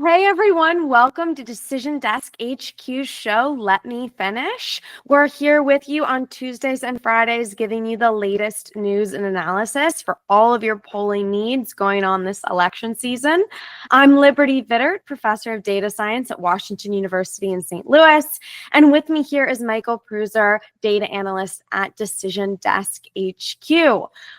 Hey everyone, welcome to Decision Desk HQ show. Let me finish. We're here with you on Tuesdays and Fridays, giving you the latest news and analysis for all of your polling needs going on this election season. I'm Liberty Vittert, professor of data science at Washington University in St. Louis. And with me here is Michael Pruser, data analyst at Decision Desk HQ.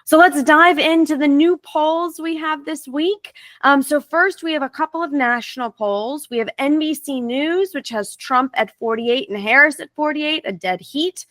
So let's dive into the new polls we have this week. So first, we have a couple of national polls. We have NBC News, which has Trump at 48 and Harris at 48, a dead heat.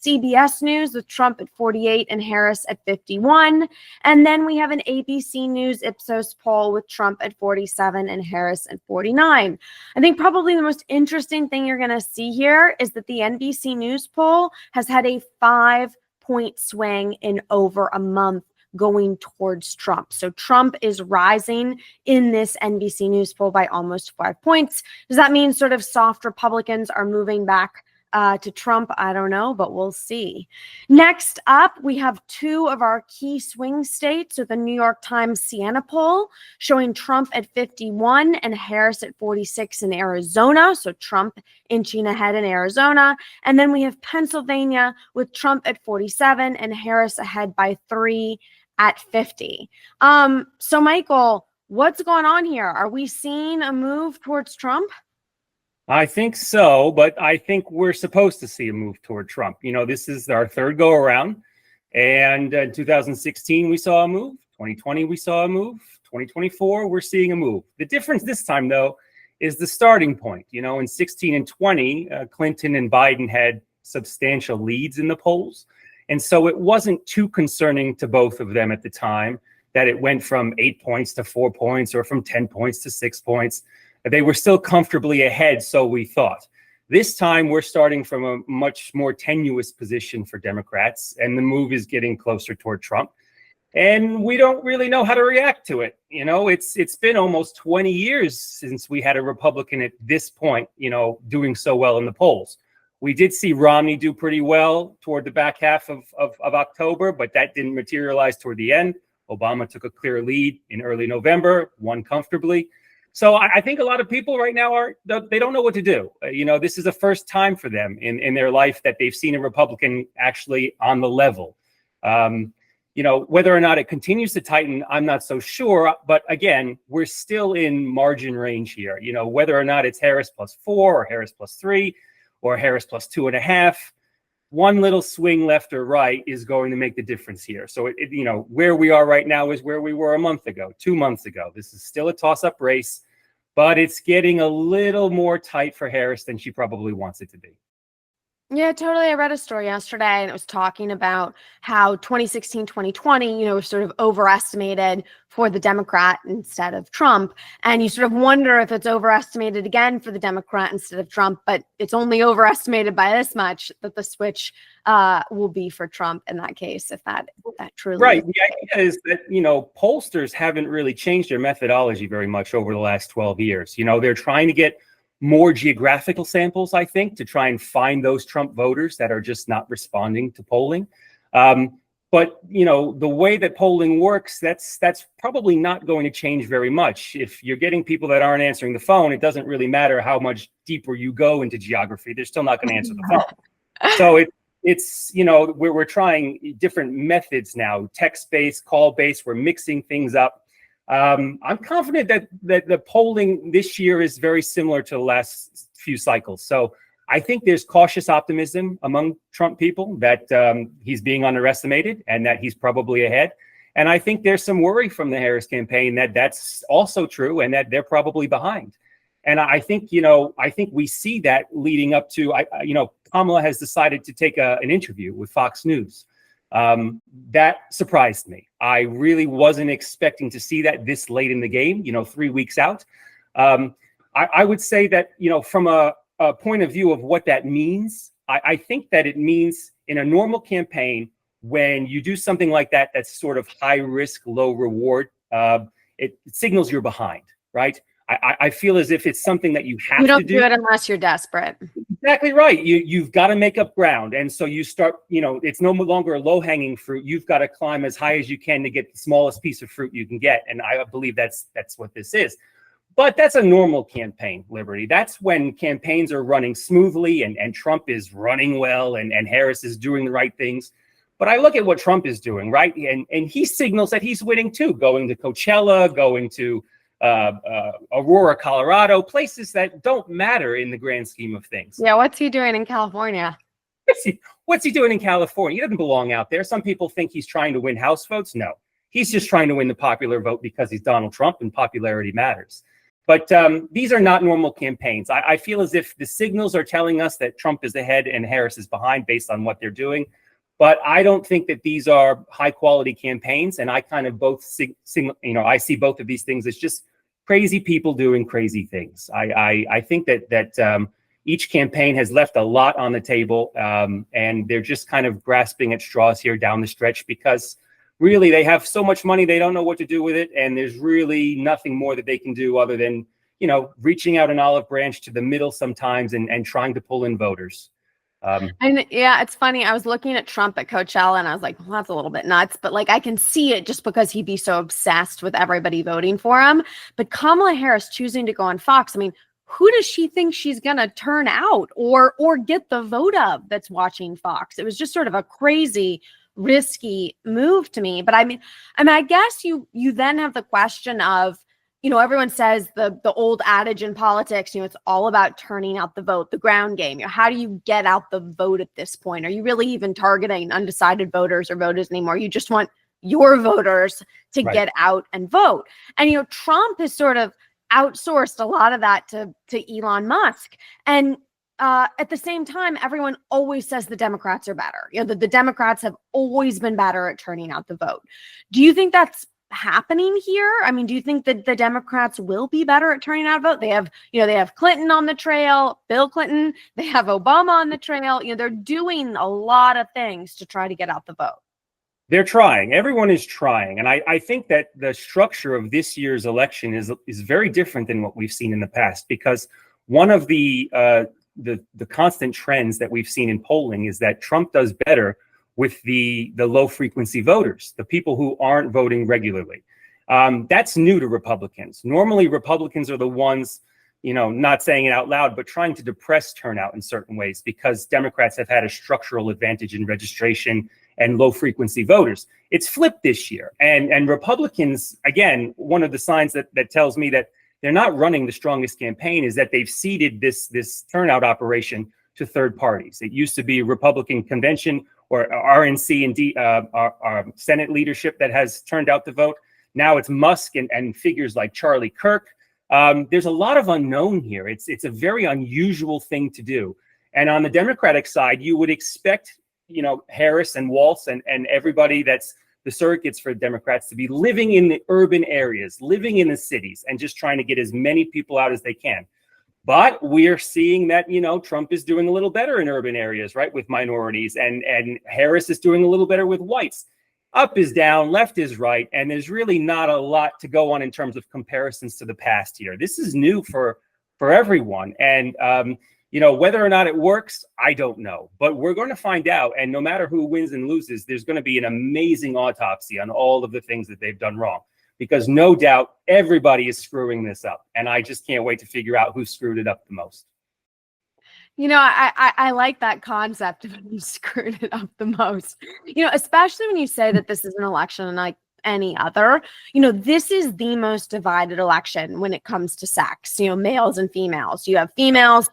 CBS News with Trump at 48 and Harris at 51. And then we have an ABC News Ipsos poll with Trump at 47 and Harris at 49. I think probably the most interesting thing you're going to see here is that the NBC News poll has had a 5-point swing in over a month going towards Trump. So Trump is rising in this NBC News poll by almost 5 points. Does that mean sort of soft Republicans are moving back to Trump? I don't know, but we'll see. Next up, we have two of our key swing states with the New York Times Siena poll showing Trump at 51 and Harris at 46 in Arizona. So Trump inching ahead in Arizona. And then we have Pennsylvania with Trump at 47 and Harris ahead by 3 at 50. So Michael, what's going on here? Are we seeing a move towards Trump? I think so, but I think we're supposed to see a move toward Trump. You know, this is our third go around. And in 2016, we saw a move. 2020, we saw a move. 2024, we're seeing a move. The difference this time, though, is the starting point. You know, in 16 and 20, Clinton and Biden had substantial leads in the polls. And so it wasn't too concerning to both of them at the time that it went from 8 points to 4 points or from 10 points to 6 points. They were still comfortably ahead, so we thought. This time, we're starting from a much more tenuous position for Democrats, and the move is getting closer toward Trump. And we don't really know how to react to it. You know, it's been almost 20 years since we had a Republican at this point, you know, doing so well in the polls. We did see Romney do pretty well toward the back half of October, but that didn't materialize toward the end. Obama took a clear lead in early November, won comfortably. So I think a lot of people right now they don't know what to do. You know, this is the first time for them in their life that they've seen a Republican actually on the level. You know, whether or not it continues to tighten, I'm not so sure. But again, we're still in margin range here. You know, whether or not it's Harris +4 or Harris +3 or Harris +2.5, one little swing left or right is going to make the difference here. So, you know, where we are right now is where we were a month ago, 2 months ago. This is still a toss-up race, but it's getting a little more tight for Harris than she probably wants it to be. Yeah, totally. I read a story yesterday and it was talking about how 2016, 2020, was sort of overestimated for the Democrat instead of Trump. And you sort of wonder if it's overestimated again for the Democrat instead of Trump, but it's only overestimated by this much that the switch will be for Trump in that case, if that truly right. is. The idea is that, pollsters haven't really changed their methodology very much over the last 12 years. They're trying to get more geographical samples, I think, to try and find those Trump voters that are just not responding to polling. But, the way that polling works, that's probably not going to change very much. If you're getting people that aren't answering the phone, it doesn't really matter how much deeper you go into geography. They're still not going to answer the phone. So it's we're trying different methods now, text-based, call-based. We're mixing things up. I'm confident that the polling this year is very similar to the last few cycles. So I think there's cautious optimism among Trump people that he's being underestimated and that he's probably ahead. And I think there's some worry from the Harris campaign that that's also true and that they're probably behind. And I think we see that leading up to, Kamala has decided to take an interview with Fox News. That surprised me. I really wasn't expecting to see that this late in the game, 3 weeks out. I would say that, from a point of view of what that means, I think that it means in a normal campaign, when you do something like that, that's sort of high risk, low reward, it signals you're behind, right? I feel as if it's something that you have to do. You don't do it unless you're desperate. Exactly right. You've got to make up ground. And so you start, it's no longer a low hanging fruit. You've got to climb as high as you can to get the smallest piece of fruit you can get. And I believe that's what this is. But that's a normal campaign, Liberty. That's when campaigns are running smoothly and Trump is running well and Harris is doing the right things. But I look at what Trump is doing, right? And he signals that he's winning too, going to Coachella, going to Aurora, Colorado, places that don't matter in the grand scheme of things. Yeah, what's he doing in California? What's he doing in California? He doesn't belong out there. Some people think he's trying to win House votes. No, he's just trying to win the popular vote because he's Donald Trump and popularity matters. But these are not normal campaigns. I feel as if the signals are telling us that Trump is ahead and Harris is behind based on what they're doing. But I don't think that these are high quality campaigns. And I kind of I see both of these things as just crazy people doing crazy things. I think that each campaign has left a lot on the table, and they're just kind of grasping at straws here down the stretch because really they have so much money, they don't know what to do with it. And there's really nothing more that they can do other than, reaching out an olive branch to the middle sometimes and trying to pull in voters. And yeah, it's funny. I was looking at Trump at Coachella and I was like, well, that's a little bit nuts, but like I can see it just because he'd be so obsessed with everybody voting for him. But Kamala Harris choosing to go on Fox, I mean, who does she think she's going to turn out or get the vote of that's watching Fox? It was just sort of a crazy, risky move to me. But I mean, I guess you then have the question of, everyone says the old adage in politics, it's all about turning out the vote, the ground game. How do you get out the vote at this point? Are you really even targeting undecided voters or voters anymore? You just want your voters to get out and vote. And, Trump has sort of outsourced a lot of that to Elon Musk. And at the same time, everyone always says the Democrats are better. The Democrats have always been better at turning out the vote. Do you think that's happening here? I mean, do you think that the Democrats will be better at turning out a vote? They have Clinton on the trail, Bill Clinton, they have Obama on the trail. They're doing a lot of things to try to get out the vote. They're trying. Everyone is trying. And I think that the structure of this year's election is very different than what we've seen in the past, because one of the constant trends that we've seen in polling is that Trump does better with the low frequency voters, the people who aren't voting regularly. That's new to Republicans. Normally, Republicans are the ones, not saying it out loud, but trying to depress turnout in certain ways because Democrats have had a structural advantage in registration and low frequency voters. It's flipped this year. And Republicans, again, one of the signs that tells me that they're not running the strongest campaign is that they've ceded this turnout operation to third parties. It used to be Republican convention or RNC and our Senate leadership that has turned out the vote. Now it's Musk and figures like Charlie Kirk. There's a lot of unknown here. It's a very unusual thing to do. And on the Democratic side, you would expect, Harris and Walz and everybody that's the surrogates for Democrats to be living in the urban areas, living in the cities, and just trying to get as many people out as they can. But we're seeing that, Trump is doing a little better in urban areas, right, with minorities, and Harris is doing a little better with whites. Up is down, left is right, and there's really not a lot to go on in terms of comparisons to the past year. This is new for everyone, and whether or not it works, I don't know. But we're going to find out, and no matter who wins and loses, there's going to be an amazing autopsy on all of the things that they've done wrong. Because no doubt everybody is screwing this up. And I just can't wait to figure out who screwed it up the most. I like that concept of who screwed it up the most, especially when you say that this is an election like any other. This is the most divided election when it comes to sex, males and females. You have females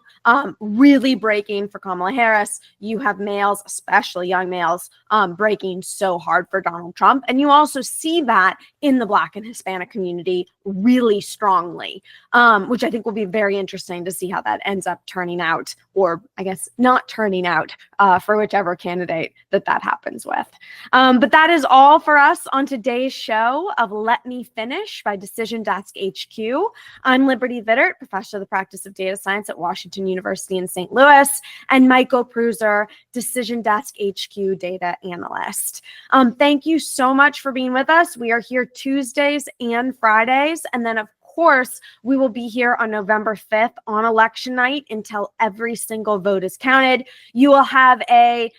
really breaking for Kamala Harris. You have males, especially young males, breaking so hard for Donald Trump. And you also see that in the Black and Hispanic community really strongly, which I think will be very interesting to see how that ends up turning out, or I guess not turning out for whichever candidate that happens with. But that is all for us on today's show of Let Me Finish by Decision Desk HQ. I'm Liberty Vittert, professor of the practice of data science at Washington University in St. Louis, and Michael Pruser, Decision Desk HQ data analyst. Thank you so much for being with us. We are here Tuesdays and Fridays, and then of course, we will be here on November 5th on election night until every single vote is counted. You will have a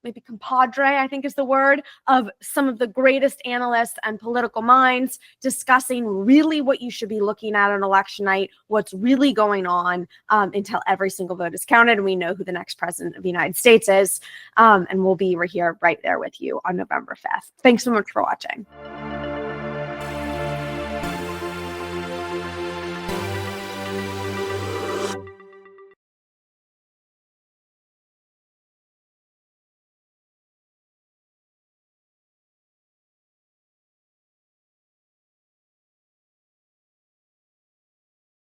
maybe compadre, I think is the word, of some of the greatest analysts and political minds discussing really what you should be looking at on election night, what's really going on until every single vote is counted and we know who the next president of the United States is. And we'll be here right there with you on November 5th. Thanks so much for watching.